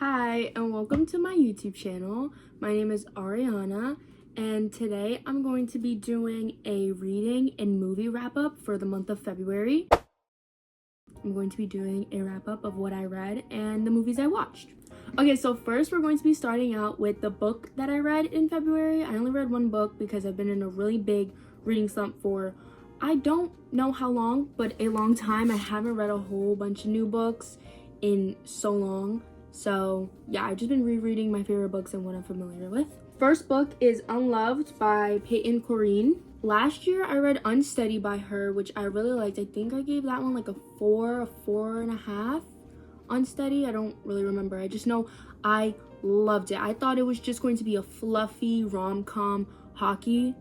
Hi, and welcome to my YouTube channel. My name is Ariana, and today I'm going to be doing a reading and movie wrap-up for the month of February. I'm going to be doing a wrap-up of what I read and the movies I watched. Okay, so first we're going to be starting out with the book that I read in February. I only read one book because I've been in a really big reading slump for I don't know how long, but a long time. I haven't read a whole bunch of new books in so long. So yeah, I've just been rereading my favorite books and what I'm familiar with. First book is Unloved by Peyton Corrine. Last year I read Unsteady by her, which I really liked. I think I gave that one like a 4.5. Unsteady, I don't really remember. I just know I loved it. I thought it was just going to be a fluffy rom-com hockey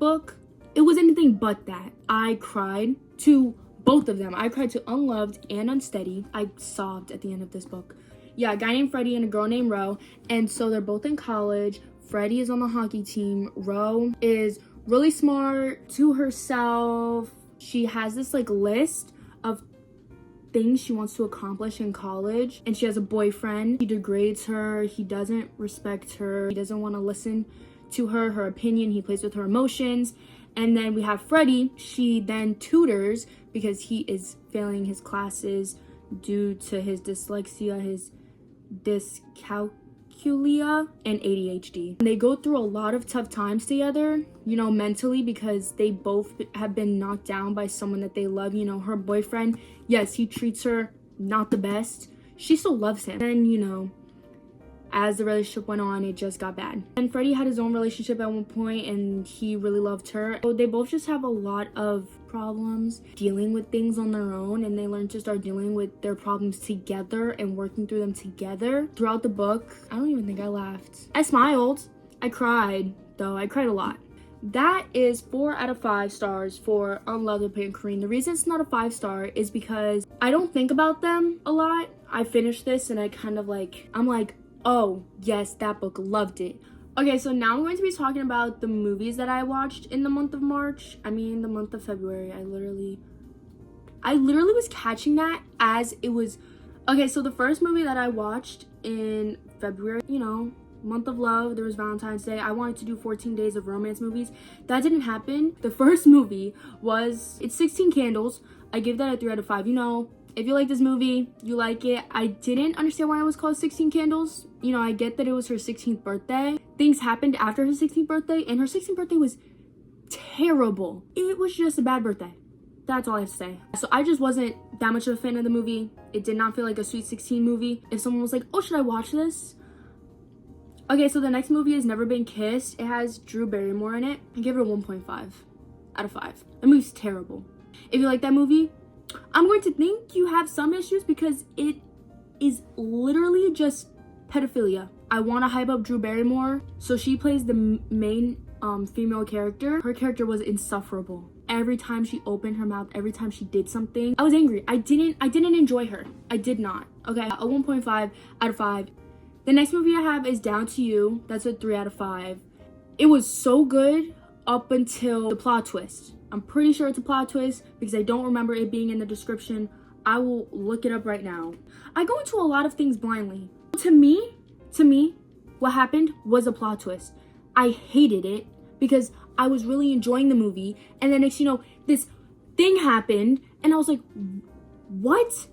book. It was anything but that. I cried to both of them. I cried to Unloved and Unsteady. I sobbed at the end of this book. Yeah, a guy named Freddie and a girl named Ro, and so they're both in college. Freddie is on the hockey team. Ro is really smart, to herself. She has this like list of things she wants to accomplish in college, and she has a boyfriend. He degrades her. He doesn't respect her. He doesn't want to listen to her opinion. He plays with her emotions. And then we have Freddie. She then tutors because he is failing his classes due to his dyslexia, his dyscalculia, and ADHD. They go through a lot of tough times together, you know, mentally, because they both have been knocked down by someone that they love. You know, her boyfriend, yes, he treats her not the best. She still loves him. And, you know, as the relationship went on, it just got bad. And Freddie had his own relationship at one point, and he really loved her. So they both just have a lot of problems dealing with things on their own, and they learn to start dealing with their problems together and working through them together. Throughout the book, I don't even think I laughed. I smiled. I cried, though. I cried a lot. That is 4 out of 5 stars for Unloved by Peyton Corrine. The reason it's not a 5-star is because I don't think about them a lot. I finished this and I kind of I'm like, oh, yes, that book, loved it. Okay, so now I'm going to be talking about the movies that I watched in the month of March. I mean, the month of February. I literally was catching that as it was. Okay, so the first movie that I watched in February, you know, month of love, there was Valentine's Day. I wanted to do 14 days of romance movies. That didn't happen. The first movie was, it's 16 Candles. I give that a 3 out of 5. You know, if you like this movie, you like it. I didn't understand why it was called 16 Candles. You know, I get that it was her 16th birthday. Things happened after her 16th birthday, and her 16th birthday was terrible. It was just a bad birthday. That's all I have to say. So I just wasn't that much of a fan of the movie. It did not feel like a Sweet 16 movie. If someone was like, oh, should I watch this? Okay, so the next movie is Never Been Kissed. It has Drew Barrymore in it. I give it a 1.5 out of 5. The movie's terrible. If you like that movie, I'm going to think you have some issues because it is literally just pedophilia. I want to hype up Drew Barrymore. So she plays the main female character. Her character was insufferable. Every time she opened her mouth, every time she did something, I was angry. I didn't enjoy her. I did not. Okay, a 1.5 out of 5. The next movie I have is Down to You. That's a 3 out of 5. It was so good up until the plot twist. I'm pretty sure it's a plot twist because I don't remember it being in the description. I will look it up right now. I go into a lot of things blindly. To me, what happened was a plot twist. I hated it because I was really enjoying the movie, and then next you know, this thing happened, and I was like, what?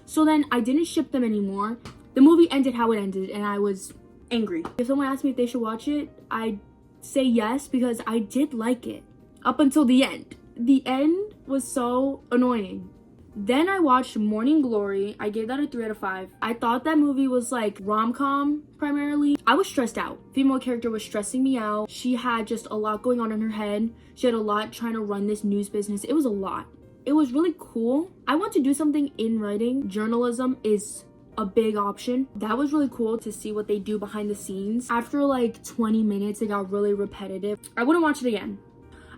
So then I didn't ship them anymore. The movie ended how it ended, and I was angry. If someone asked me if they should watch it, I'd say yes because I did like it. Up until the end. The end was so annoying. Then I watched Morning Glory. I gave that a 3 out of 5. I thought that movie was like rom-com primarily. I was stressed out. Female character was stressing me out. She had just a lot going on in her head. She had a lot trying to run this news business. It was a lot. It was really cool. I want to do something in writing. Journalism is a big option. That was really cool to see what they do behind the scenes. After like 20 minutes, it got really repetitive. I wouldn't watch it again.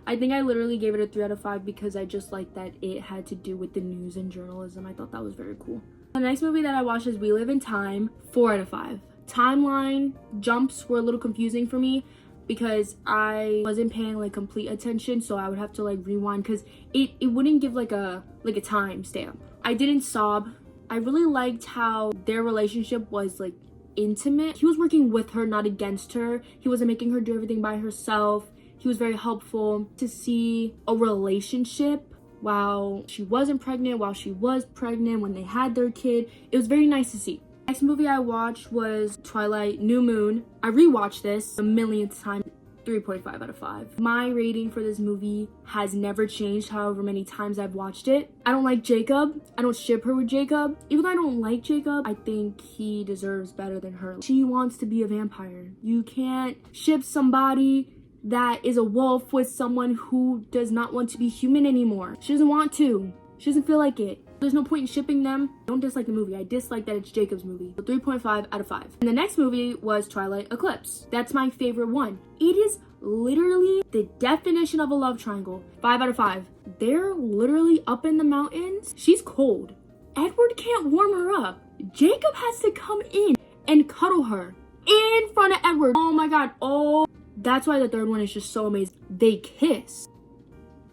I think I literally gave it a 3 out of 5 because I just liked that it had to do with the news and journalism. I thought that was very cool. The next movie that I watched is We Live in Time, 4 out of 5. Timeline jumps were a little confusing for me because I wasn't paying like complete attention, so I would have to like rewind because it wouldn't give like a time stamp. I didn't sob I really liked how their relationship was like intimate. He was working with her, not against her. He wasn't making her do everything by herself. He was very helpful. To see a relationship while she wasn't pregnant, while she was pregnant, when they had their kid, it was very nice to see. Next movie I watched was Twilight New Moon. I rewatched this a millionth time. 3.5 out of 5. My rating for this movie has never changed however many times I've watched it. I don't like Jacob. I don't ship her with Jacob. Even though I don't like Jacob, I think he deserves better than her. She wants to be a vampire. You can't ship somebody that is a wolf with someone who does not want to be human anymore. She doesn't want to. She doesn't feel like it. There's no point in shipping them. I don't dislike the movie. I dislike that it's Jacob's movie. So 3.5 out of 5. And the next movie was Twilight Eclipse. That's my favorite one. It is literally the definition of a love triangle. 5 out of 5. They're literally up in the mountains. She's cold. Edward can't warm her up. Jacob has to come in and cuddle her in front of Edward. Oh my god. Oh, that's why the third one is just so amazing. They kiss.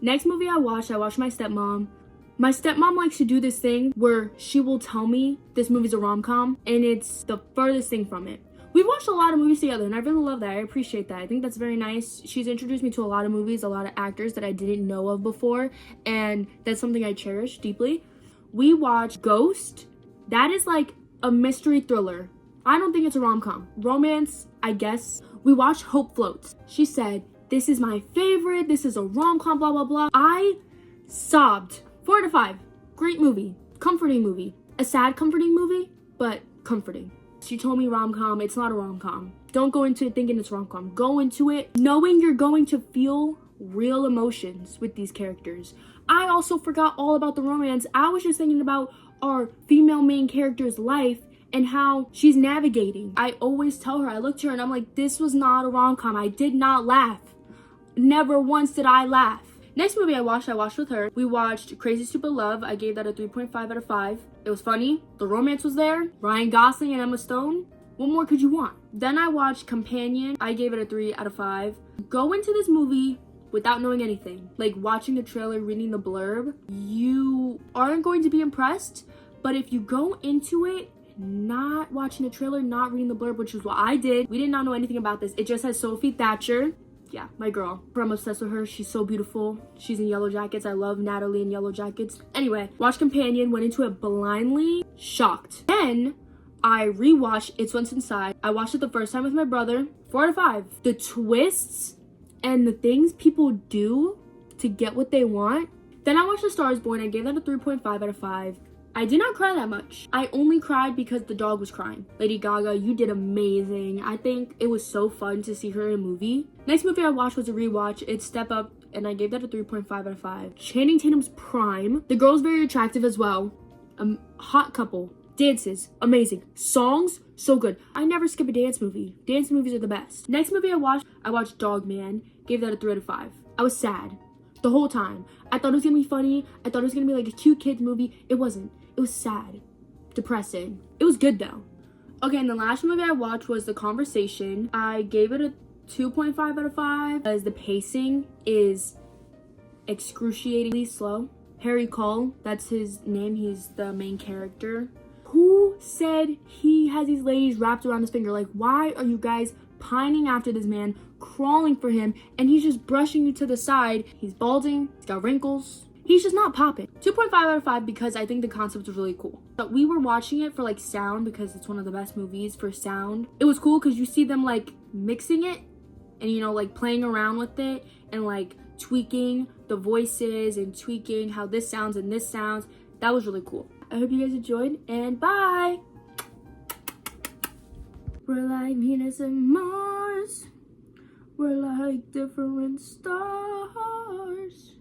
Next movie I watched My Stepmom. My stepmom likes to do this thing where she will tell me this movie's a rom-com, and it's the furthest thing from it. We've watched a lot of movies together, and I really love that. I appreciate that. I think that's very nice. She's introduced me to a lot of movies, a lot of actors that I didn't know of before, and that's something I cherish deeply. We watched Ghost. That is like a mystery thriller. I don't think it's a rom-com. Romance, I guess. We watched Hope Floats. She said, "This is my favorite. This is a rom-com, blah, blah, blah." I sobbed. 4 out of 5. Great movie. Comforting movie. A sad comforting movie, but comforting. She told me rom-com. It's not a rom-com. Don't go into it thinking it's rom-com. Go into it knowing you're going to feel real emotions with these characters. I also forgot all about the romance. I was just thinking about our female main character's life and how she's navigating. I always tell her, I look to her and I'm like, this was not a rom-com. I did not laugh. Never once did I laugh. Next movie I watched with her. We watched Crazy Stupid Love. I gave that a 3.5 out of 5. It was funny. The romance was there. Ryan Gosling and Emma Stone. What more could you want? Then I watched Companion. I gave it a 3 out of 5. Go into this movie without knowing anything. Like watching the trailer, reading the blurb. You aren't going to be impressed. But if you go into it not watching the trailer, not reading the blurb, which is what I did. We did not know anything about this. It just has Sophie Thatcher. Yeah, my girl. I'm obsessed with her. She's so beautiful. She's in Yellow Jackets. I love Natalie in Yellow Jackets. Anyway, watched Companion, went into it blindly, shocked. Then I rewatched It's What's Inside. I watched it the first time with my brother. 4 out of 5. The twists and the things people do to get what they want. Then I watched A Star Is Born. I gave that a 3.5 out of 5. I did not cry that much. I only cried because the dog was crying. Lady Gaga, you did amazing. I think it was so fun to see her in a movie. Next movie I watched was a rewatch. It's Step Up, and I gave that a 3.5 out of 5. Channing Tatum's prime. The girl's very attractive as well. Hot couple. Dances, amazing. Songs, so good. I never skip a dance movie. Dance movies are the best. Next movie I watched Dog Man. Gave that a 3 out of 5. I was sad the whole time. I thought it was gonna be funny. I thought it was gonna be like a cute kids movie. It wasn't. It was sad, depressing. It was good though. Okay, and the last movie I watched was The Conversation. I gave it a 2.5 out of 5 because the pacing is excruciatingly slow. Harry Cole, that's his name. He's the main character. Who said he has these ladies wrapped around his finger? Like, why are you guys pining after this man, crawling for him, and he's just brushing you to the side? He's balding, he's got wrinkles. He's just not popping. 2.5 out of 5 because I think the concept was really cool. But we were watching it for like sound because it's one of the best movies for sound. It was cool because you see them like mixing it and, you know, like playing around with it and like tweaking the voices and tweaking how this sounds and this sounds. That was really cool. I hope you guys enjoyed, and bye! We're like Venus and Mars. We're like different stars.